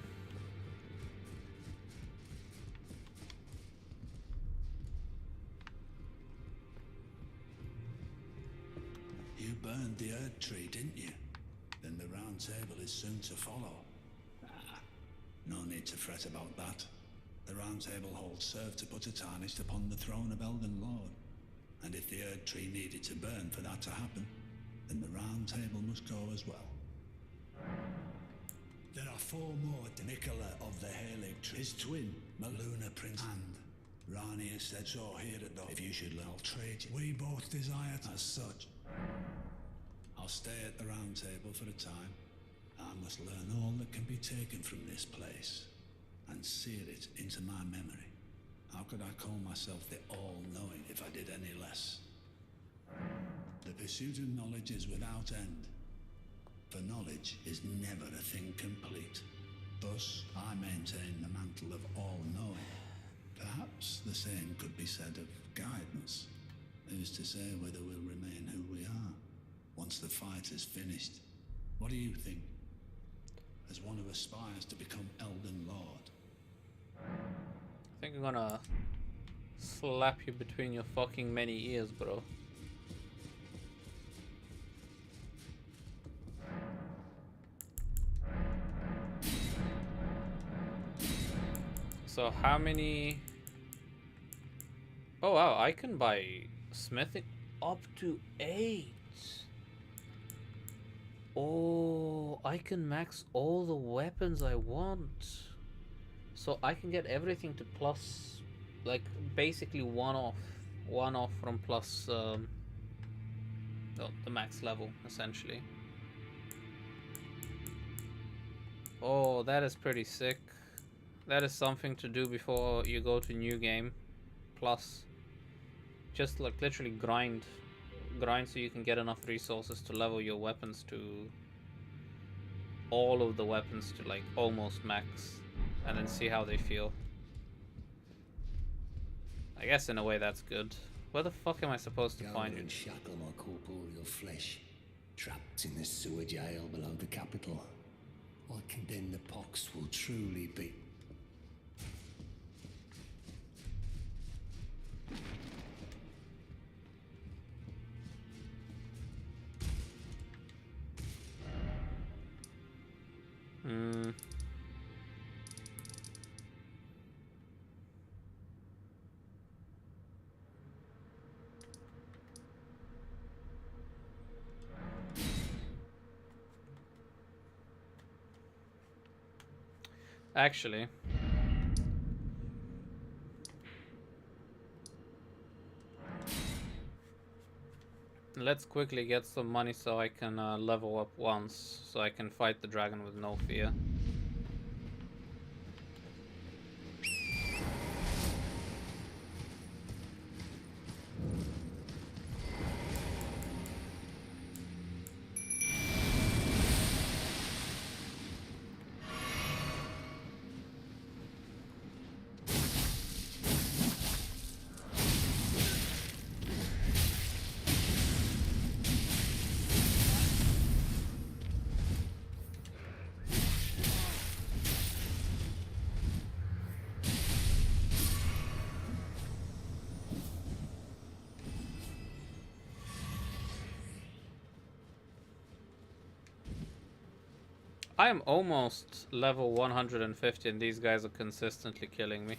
You burned the Earth Tree, didn't you? Then the Round Table is soon to follow. No need to fret about that. The Round Table holds serve to put a tarnish upon the throne of Elden Lord. And if the Earth Tree needed to burn for that to happen, then the Round Table must go as well. There are 4 more Nicola of the Halig Tree, his twin, Maluna Prince, and Rani has said so here at the... If you should let, I'll trade you. We both desire to. As such, I'll stay at the Round Table for a time. I must learn all that can be taken from this place and sear it into my memory. How could I call myself the all-knowing if I did any less? The pursuit of knowledge is without end, for knowledge is never a thing complete. Thus, I maintain the mantle of all-knowing. Perhaps the same could be said of guidance. Who's to say whether we'll remain who we are once the fight is finished? What do you think? As one who aspires to become Elden Lord. I think I'm gonna slap you between your fucking many ears, bro. So how many... Oh wow, I can buy smithing up to 8. Oh, I can max all the weapons I want. So I can get everything to plus, like basically one off from plus the max level, essentially. Oh, that is pretty sick. That is something to do before you go to new game. Plus, just like literally grind so you can get enough resources to level your weapons to all of the weapons to like almost max, and then see how they feel. I guess in a way that's good. Where the fuck am I supposed to find and it? shackle my corporeal flesh, trapped in the sewer jail below the capital. What can then the pox will truly be? Hmm. Actually, let's quickly get some money so I can level up once, so I can fight the dragon with no fear. I am almost level 150 and these guys are consistently killing me.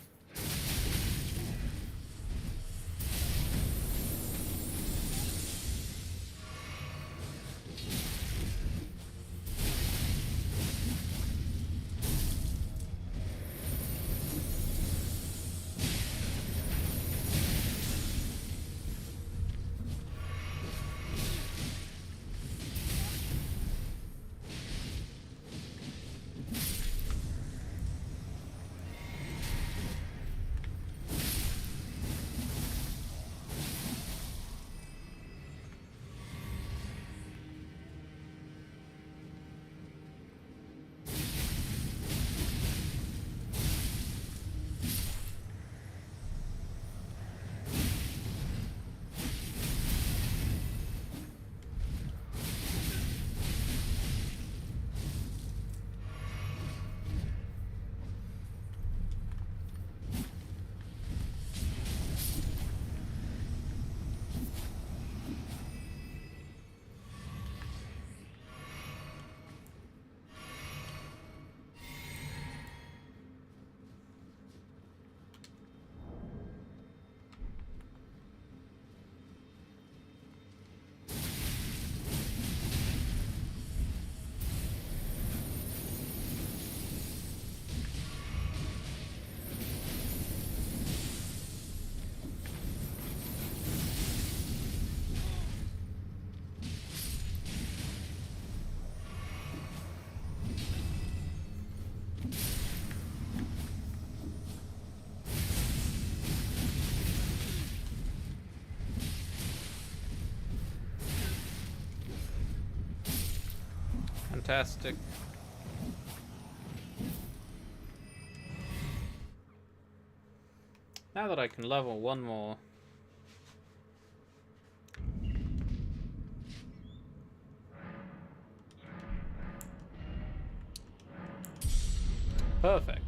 Fantastic. Now that I can level one more. Perfect.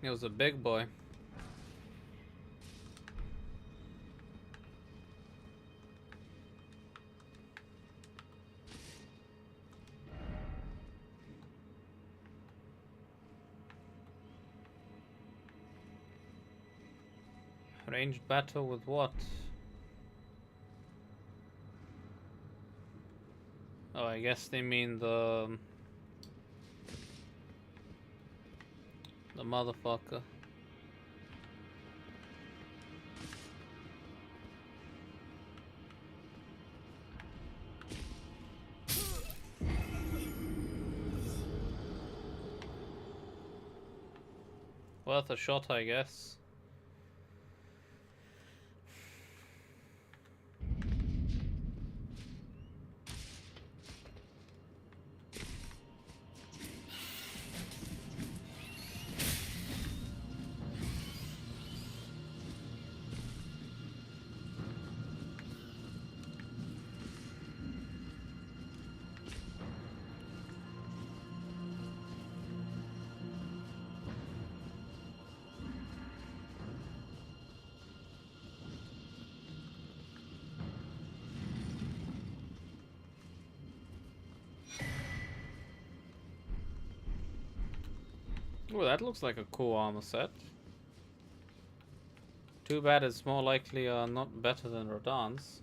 It was a big boy. Ranged battle with what? Oh, I guess they mean the motherfucker. worth a shot, I guess. Oh, that looks like a cool armor set. Too bad it's more likely not better than Rodan's.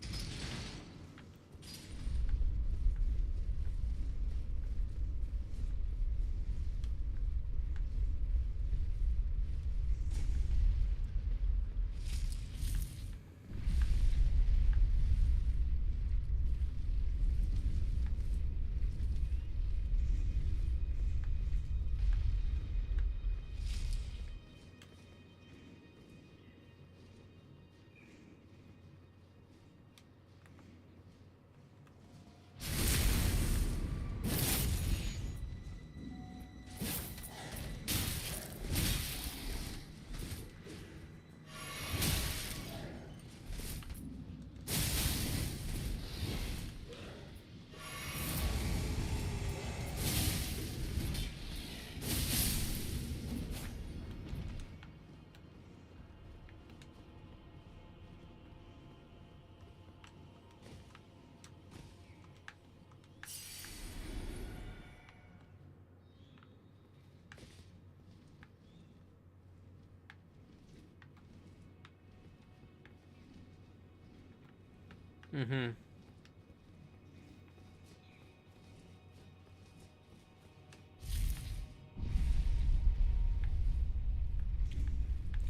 Mm-hmm.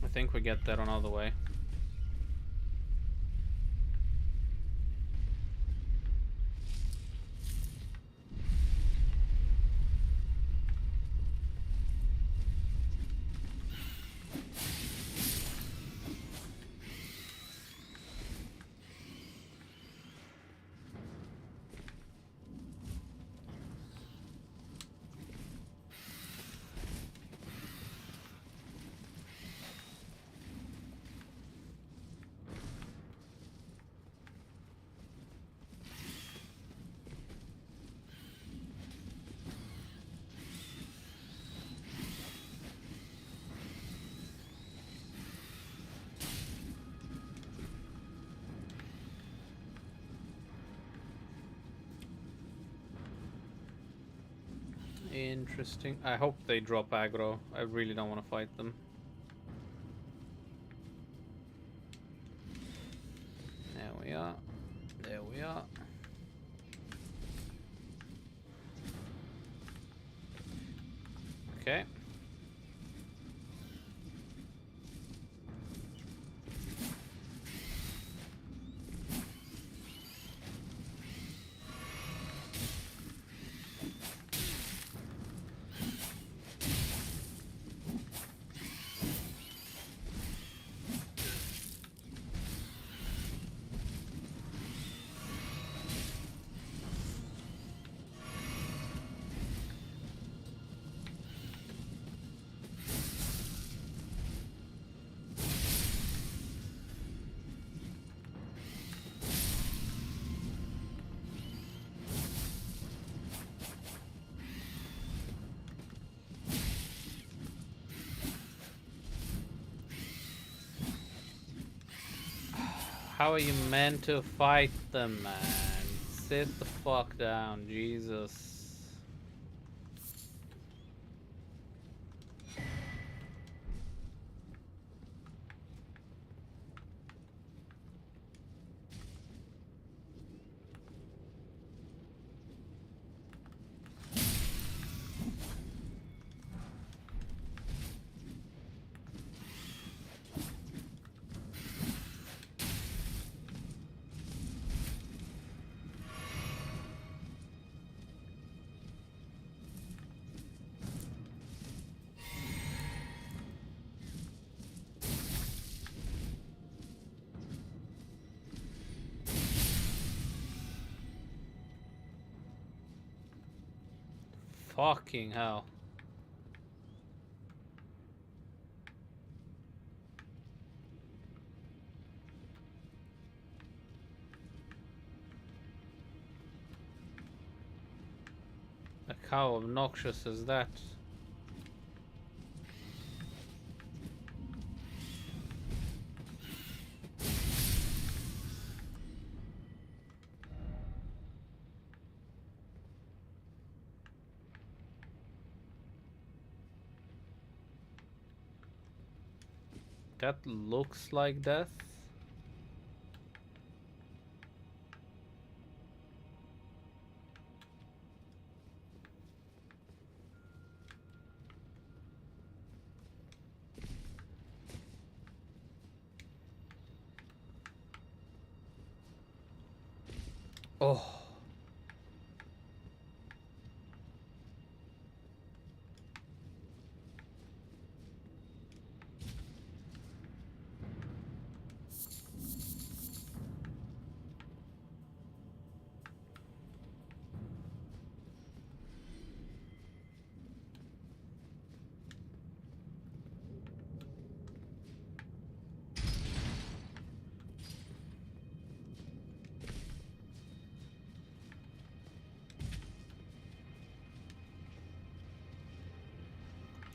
I think we get that another way. Interesting. I hope they drop aggro. I really don't want to fight them. There we are. There we are. Okay. How are you meant to fight them, man? Sit the fuck down, Jesus. Fucking hell. Like, how obnoxious is that? That looks like death. Oh.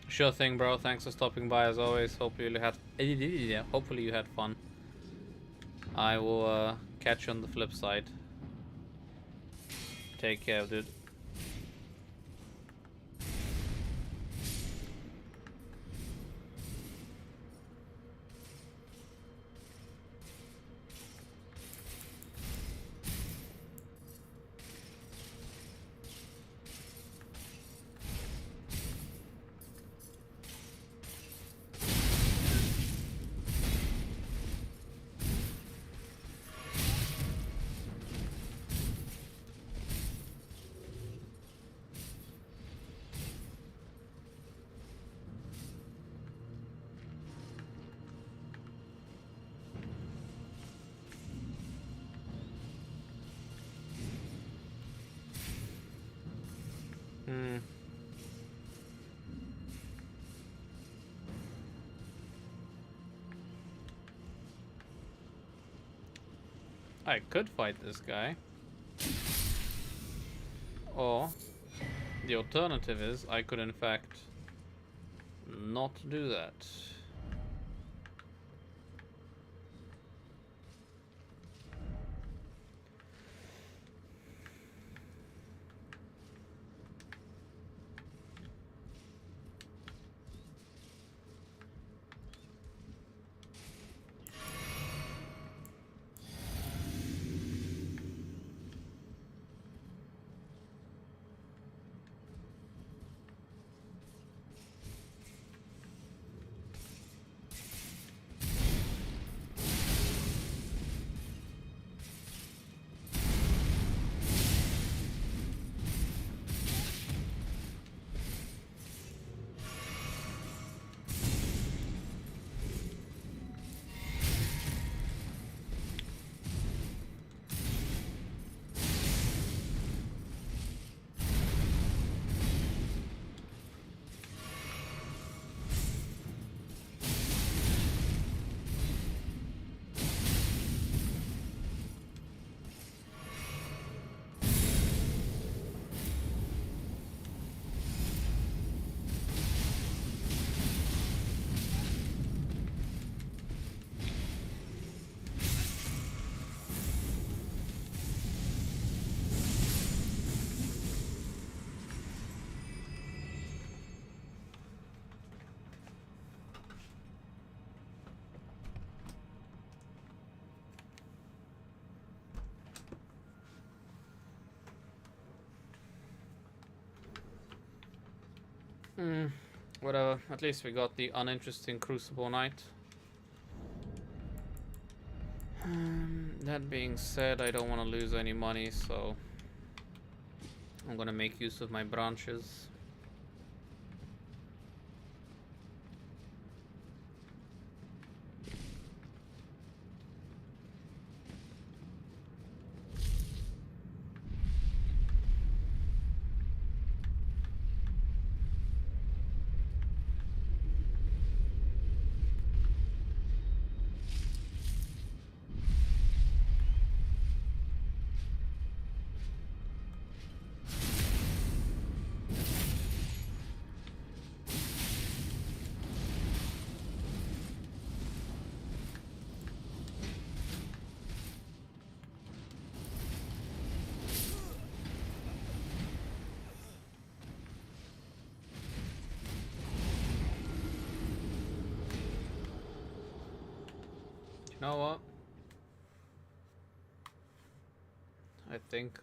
Sure thing, bro. Thanks for stopping by as always. Hopefully you had fun. I will catch you on the flip side. Take care, dude. Hmm. I could fight this guy. Or the alternative is I could in fact not do that. Whatever. At least we got the uninteresting Crucible Knight. That being said, I don't want to lose any money, so I'm gonna make use of my branches. know what? I think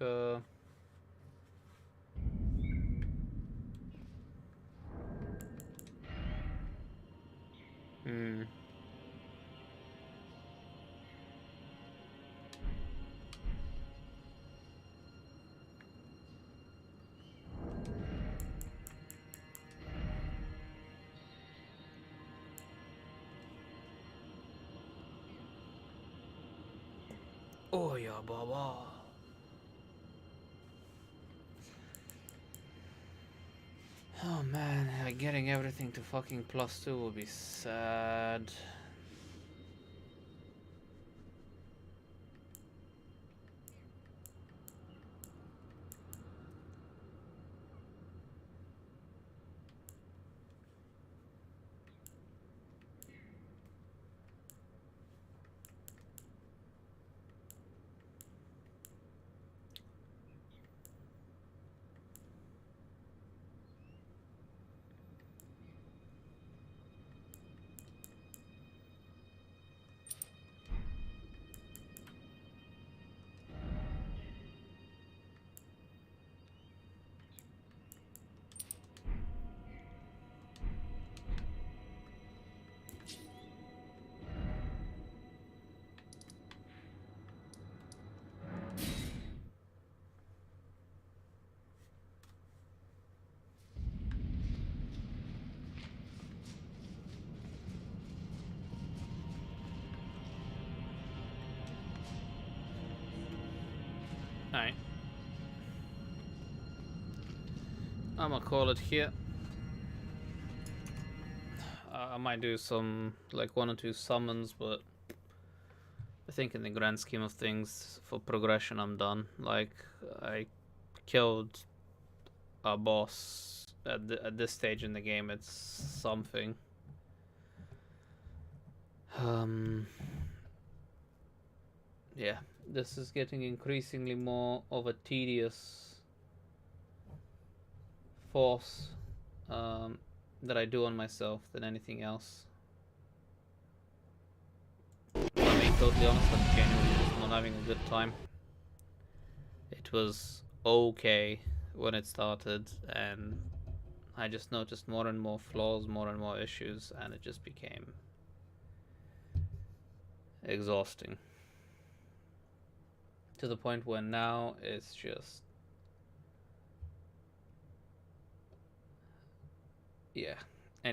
hmm. Oh yeah, baba. Oh man, getting everything to fucking +2 will be sad. Alright. I'ma call it here. I might do some, like, 1 or 2 summons, but I think in the grand scheme of things, for progression, I'm done. Like, I killed a boss at this stage in the game. It's something. Yeah, this is getting increasingly more of a tedious force that I do on myself than anything else. I'm being totally honest, I'm genuinely just not having a good time. It was okay when it started, and I just noticed more and more flaws, more and more issues, and it just became exhausting. To the point where now it's just... yeah.